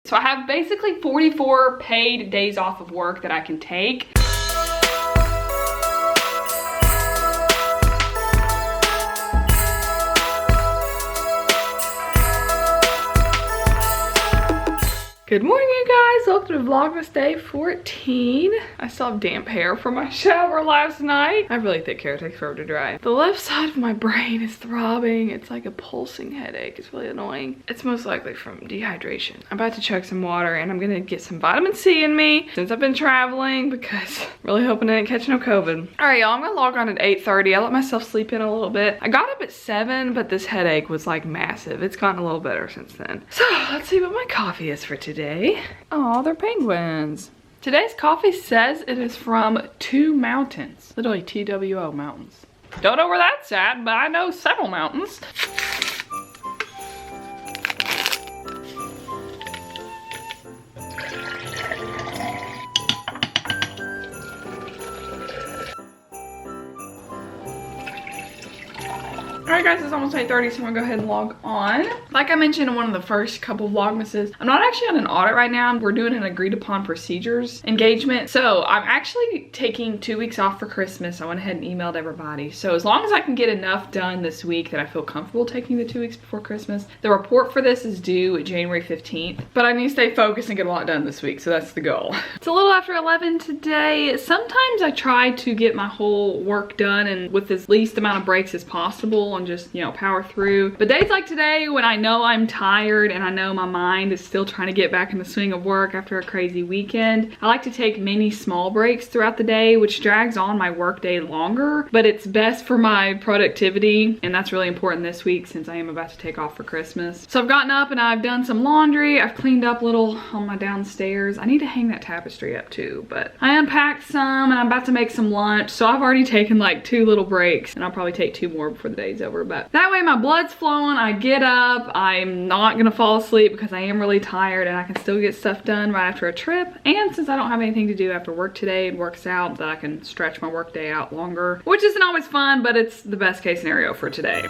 So I have basically 44 paid days off of work that I can take. Good morning, you guys. Welcome to Vlogmas Day 14. I still have damp hair from my shower last night. I have really thick hair, it takes forever to dry. The left side of my brain is throbbing. It's like a pulsing headache. It's really annoying. It's most likely from dehydration. I'm about to chug some water and I'm gonna get some vitamin C in me since I've been traveling because I'm really hoping I didn't catch no COVID. All right, y'all, I'm gonna log on at 8:30. I let myself sleep in a little bit. I got up at 7, but this headache was like massive. It's gotten a little better since then. So let's see what my coffee is for today. Oh, they're penguins. Today's coffee says it is from 2 mountains. Literally TWO mountains. Don't know where that's at, but I know several mountains. Alright guys, it's almost 8:30, so I'm gonna go ahead and log on. Like I mentioned in one of the first couple Vlogmases, I'm not actually on an audit right now. We're doing an agreed upon procedures engagement. So I'm actually taking 2 weeks off for Christmas. I went ahead and emailed everybody. So as long as I can get enough done this week that I feel comfortable taking the 2 weeks before Christmas, the report for this is due January 15th. But I need to stay focused and get a lot done this week, so that's the goal. It's a little after 11 today. Sometimes I try to get my whole work done and with as least amount of breaks as possible and just, you know, power through. But days like today when I know I'm tired and I know my mind is still trying to get back in the swing of work after a crazy weekend, I like to take many small breaks throughout the day, which drags on my work day longer, but it's best for my productivity, and that's really important this week since I am about to take off for Christmas. So I've gotten up and I've done some laundry. I've cleaned up a little on my downstairs. I need to hang that tapestry up too, but I unpacked some and I'm about to make some lunch. So I've already taken like 2 little breaks and I'll probably take 2 more before the day's over. But that way my blood's flowing, I get up, I'm not gonna fall asleep because I am really tired and I can still get stuff done right after a trip. And since I don't have anything to do after work today, it works out that I can stretch my work day out longer, which isn't always fun, but it's the best case scenario for today.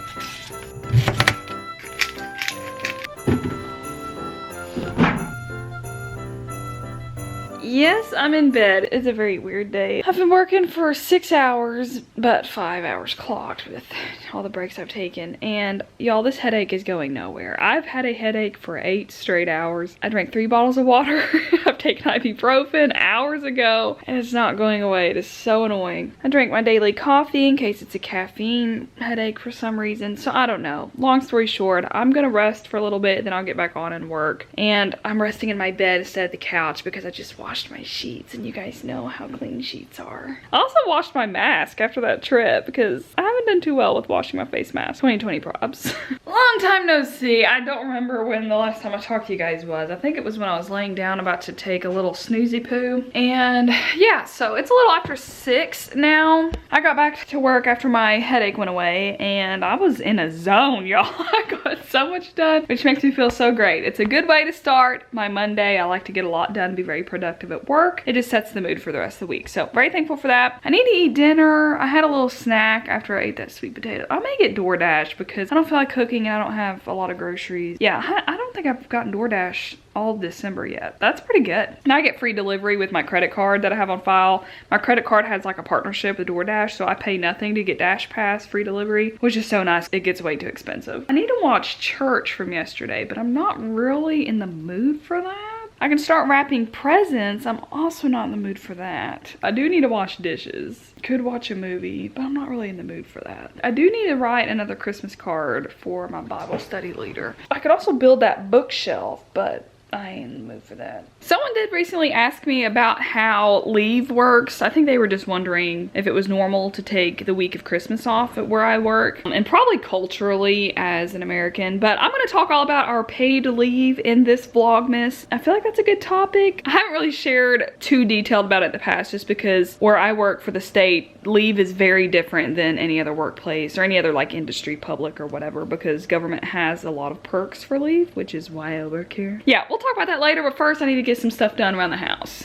Yes, I'm in bed. It's a very weird day. I've been working for 6 hours, but 5 hours clocked with all the breaks I've taken. And y'all, this headache is going nowhere. I've had a headache for 8 straight hours. I drank 3 bottles of water. I've taken ibuprofen hours ago, and it's not going away. It is so annoying. I drank my daily coffee in case it's a caffeine headache for some reason. So I don't know. Long story short, I'm gonna rest for a little bit, then I'll get back on and work. And I'm resting in my bed instead of the couch because I just washed my sheets, and you guys know how clean sheets are. I also washed my mask after that trip because I haven't done too well with washing my face mask. 2020 props. Long time no see. I don't remember when the last time I talked to you guys was. I think it was when I was laying down about to take a little snoozy poo. And yeah, so it's a little after 6 now. I got back to work after my headache went away and I was in a zone, y'all. I got so much done, which makes me feel so great. It's a good way to start my Monday. I like to get a lot done and be very productive at work. It just sets the mood for the rest of the week. So very thankful for that. I need to eat dinner. I had a little snack after I ate that sweet potato. I may get DoorDash because I don't feel like cooking and I don't have a lot of groceries. Yeah, I don't think I've gotten DoorDash all December yet. That's pretty good. And I get free delivery with my credit card that I have on file. My credit card has like a partnership with DoorDash, so I pay nothing to get Dash Pass free delivery, which is so nice. It gets way too expensive. I need to watch church from yesterday, but I'm not really in the mood for that. I can start wrapping presents. I'm also not in the mood for that. I do need to wash dishes. Could watch a movie, but I'm not really in the mood for that. I do need to write another Christmas card for my Bible study leader. I could also build that bookshelf, but I ain't in the mood for that. Someone did recently ask me about how leave works. I think they were just wondering if it was normal to take the week of Christmas off at where I work, and probably culturally as an American, but I'm gonna talk all about our paid leave in this Vlogmas. I feel like that's a good topic. I haven't really shared too detailed about it in the past just because where I work for the state, leave is very different than any other workplace or any other like industry, public or whatever, because government has a lot of perks for leave, which is why I work here. Yeah, we'll talk about that later, but first I need to get some stuff done around the house.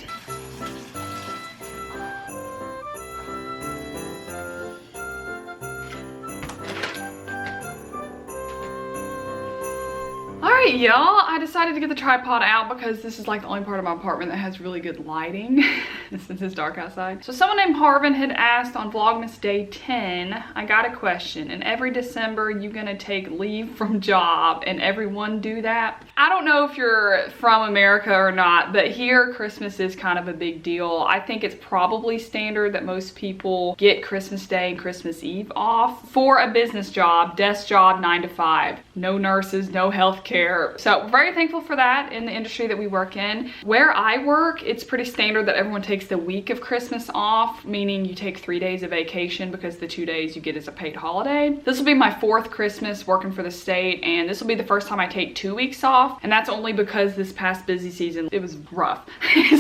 Alright, y'all, I I decided to get the tripod out because this is like the only part of my apartment that has really good lighting since it's dark outside. So someone named Harvin had asked on Vlogmas day 10, I got a question, and every December you gonna take leave from job and everyone do that? I don't know if you're from America or not, but here Christmas is kind of a big deal. I think it's probably standard that most people get Christmas Day and Christmas Eve off for a business job, desk job, 9 to 5. No nurses, no health care. So very thankful for that in the industry that we work in. Where I work, it's pretty standard that everyone takes the week of Christmas off, meaning you take 3 days of vacation because the 2 days you get is a paid holiday. This will be my 4th Christmas working for the state, and this will be the first time I take 2 weeks off, and that's only because this past busy season, it was rough.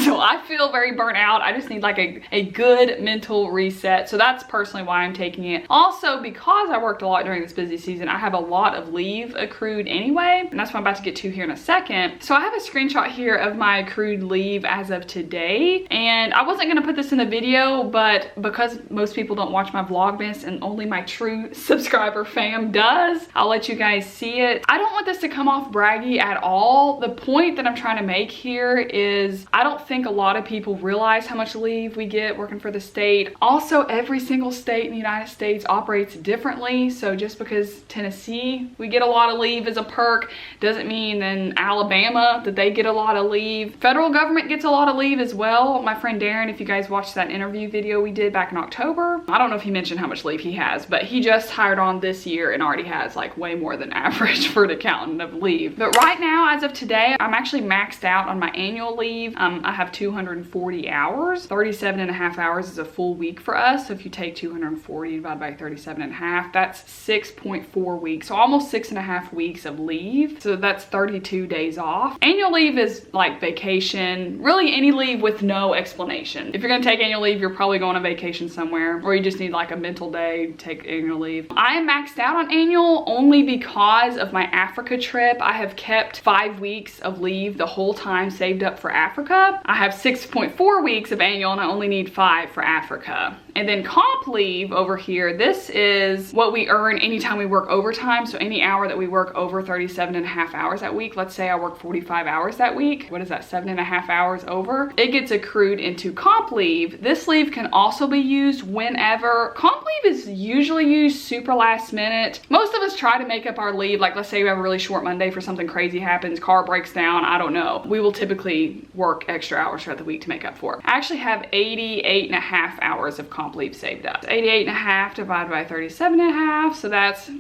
So I feel very burnt out. I just need like a good mental reset. So that's personally why I'm taking it. Also, because I worked a lot during this busy season, I have a lot of leave accrued anyway, and that's what I'm about to get to here in a second. So I have a screenshot here of my accrued leave as of today, and I wasn't gonna put this in the video, but because most people don't watch my Vlogmas and only my true subscriber fam does, I'll let you guys see it. I don't want this to come off braggy at all. The point that I'm trying to make here is I don't think a lot of people realize how much leave we get working for the state. Also, every single state in the United States operates differently, so just because Tennessee, we get a lot of leave as a perk, doesn't mean in Alabama that they get a lot of leave. Federal government gets a lot of leave as well. My friend Darren, if you guys watched that interview video we did back in October, I don't know if he mentioned how much leave he has, but he just hired on this year and already has like way more than average for an accountant of leave. But right now, as of today, I'm actually maxed out on my annual leave. I have 240 hours. 37 and a half hours is a full week for us. So if you take 240 divided by 37 and a half, that's 6.4 weeks. So almost 6.5 weeks of leave. So that's 32 days off. Annual leave is like vacation, really any leave with no explanation. If you're gonna take annual leave, you're probably going on vacation somewhere, or you just need like a mental day, take annual leave. I am maxed out on annual only because of my Africa trip. I have kept 5 weeks of leave the whole time saved up for Africa. I have 6.4 weeks of annual and I only need 5 for Africa. And then comp leave over here, this is what we earn anytime we work overtime. So any hour that we work over 37 and a half hours that week, let's say I work 45 hours that week, what is that, 7.5 hours over? It gets accrued into comp leave. This leave can also be used whenever. Comp leave is usually used super last minute. Most of us try to make up our leave, like let's say we have a really short Monday for something crazy happens, car breaks down, I don't know. We will typically work extra hours throughout the week to make up for it. I actually have 88 and a half hours of comp leave saved up. 88 and a half divided by 37 and a half, so that's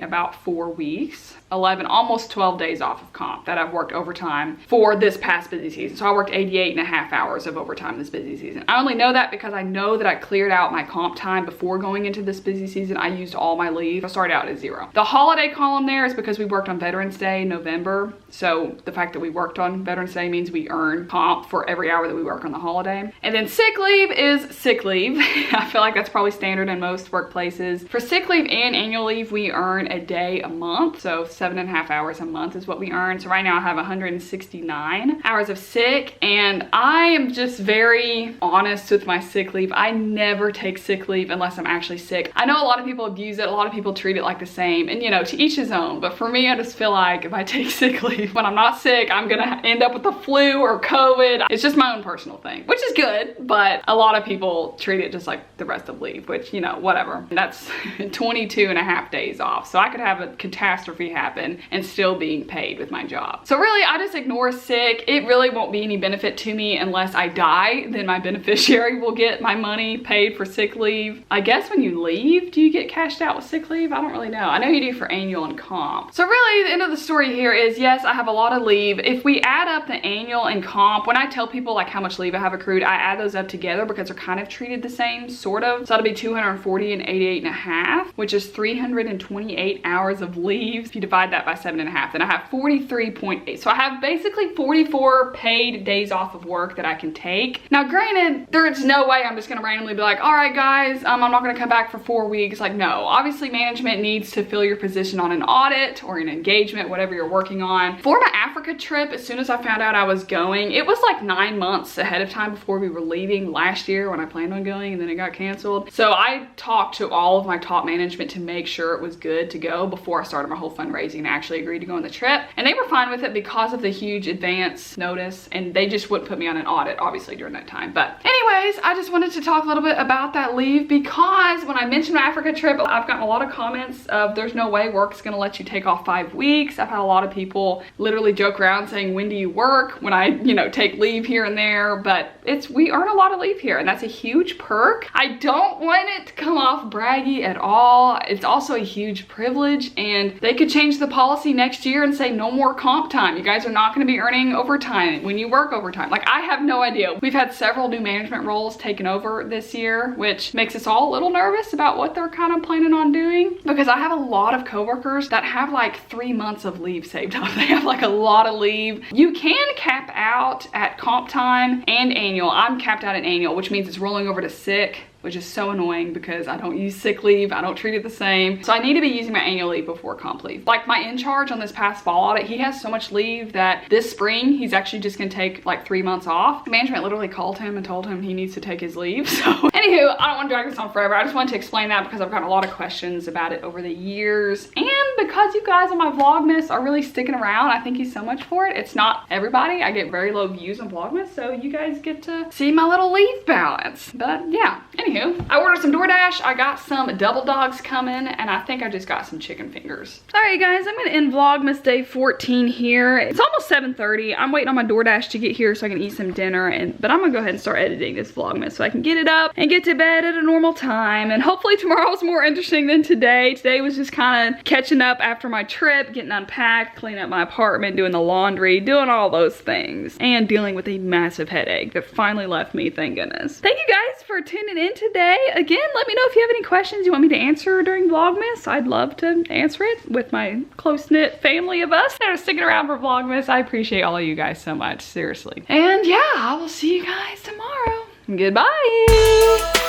about 4 weeks. 11, almost 12 days off of comp that I've worked overtime for this past busy season. So I worked 88 and a half hours of overtime this busy season. I only know that because I know that I cleared out my comp time before going into this busy season. I used all my leave. I started out at 0. The holiday column there is because we worked on Veterans Day in November. So the fact that we worked on Veterans Day means we earn comp for every hour that we work on the holiday. And then sick leave is sick leave. I feel like that's probably standard in most workplaces. For sick leave and annual leave, we earn a day a month. So 7.5 hours a month is what we earn. So right now I have 169 hours of sick, and I am just very honest with my sick leave. I never take sick leave unless I'm actually sick. I know a lot of people abuse it. A lot of people treat it like the same, and you know, to each his own. But for me, I just feel like if I take sick leave when I'm not sick, I'm gonna end up with the flu or COVID. It's just my own personal thing, which is good, but a lot of people treat it just like the rest of leave, which, you know, whatever. That's 22 and a half days off. So I could have a catastrophe happen and still being paid with my job. So really, I just ignore sick. It really won't be any benefit to me unless I die. Then my beneficiary will get my money paid for sick leave. I guess when you leave, do you get cashed out with sick leave? I don't really know. I know you do for annual and comp. So really, the end of the story here is, yes, I have a lot of leave. If we add up the annual and comp, when I tell people like how much leave I have accrued, I add those up together because they're kind of treated the same, sort of. So that'll be 240 and 88 and a half, which is 328 hours of leave. If you divide that by 7.5, then I have 43.8. So I have basically 44 paid days off of work that I can take. Now, granted, there's no way I'm just gonna randomly be like, all right, guys, I'm not gonna come back for 4 weeks. Like, no, obviously management needs to fill your position on an audit or an engagement, whatever you're working on. For my Africa trip, as soon as I found out I was going, it was like 9 months ahead of time before we were leaving last year when I planned on going, and then it got canceled. So I talked to all of my top management to make sure it was good to go before I started my whole fundraising and actually agreed to go on the trip. And they were fine with it because of the huge advance notice, and they just wouldn't put me on an audit, obviously, during that time. But anyways, I just wanted to talk a little bit about that leave, because when I mentioned my Africa trip, I've gotten a lot of comments of there's no way work's gonna let you take off 5 weeks. I've had a lot of people literally joke around saying, when do you work? When I, you know, take leave here and there, but we earn a lot of leave here, and that's a huge perk. I don't want it to come off braggy at all. It's also a huge privilege, and they could change the policy next year and say no more comp time. You guys are not gonna be earning overtime when you work overtime. Like, I have no idea. We've had several new management roles taken over this year, which makes us all a little nervous about what they're kind of planning on doing, because I have a lot of coworkers that have like 3 months of leave saved up. They have like a lot of leave. You can cap out at comp time and annual. I'm capped out at annual, which means it's rolling over to sick, which is so annoying because I don't use sick leave. I don't treat it the same. So I need to be using my annual leave before comp leave. Like my in-charge on this past fall audit, he has so much leave that this spring, he's actually just gonna take like 3 months off. Management literally called him and told him he needs to take his leave. So anywho, I don't wanna drag this on forever. I just wanted to explain that because I've gotten a lot of questions about it over the years. And because you guys on my Vlogmas are really sticking around, I thank you so much for it. It's not everybody. I get very low views on Vlogmas, so you guys get to see my little leave balance. But yeah, anywho, I ordered some DoorDash. I got some double dogs coming, and I think I just got some chicken fingers. All right, guys, I'm gonna end Vlogmas day 14 here. It's almost 7:30. I'm waiting on my DoorDash to get here so I can eat some dinner, but I'm gonna go ahead and start editing this Vlogmas so I can get it up and get to bed at a normal time. And hopefully tomorrow's more interesting than today. Today was just kind of catching up after my trip, getting unpacked, cleaning up my apartment, doing the laundry, doing all those things, and dealing with a massive headache that finally left me, thank goodness. Thank you guys for tuning in today. Again, let me know if you have any questions you want me to answer during Vlogmas. I'd love to answer it with my close-knit family of us that are sticking around for Vlogmas. I appreciate all of you guys so much, seriously. And yeah, I will see you guys tomorrow. Goodbye.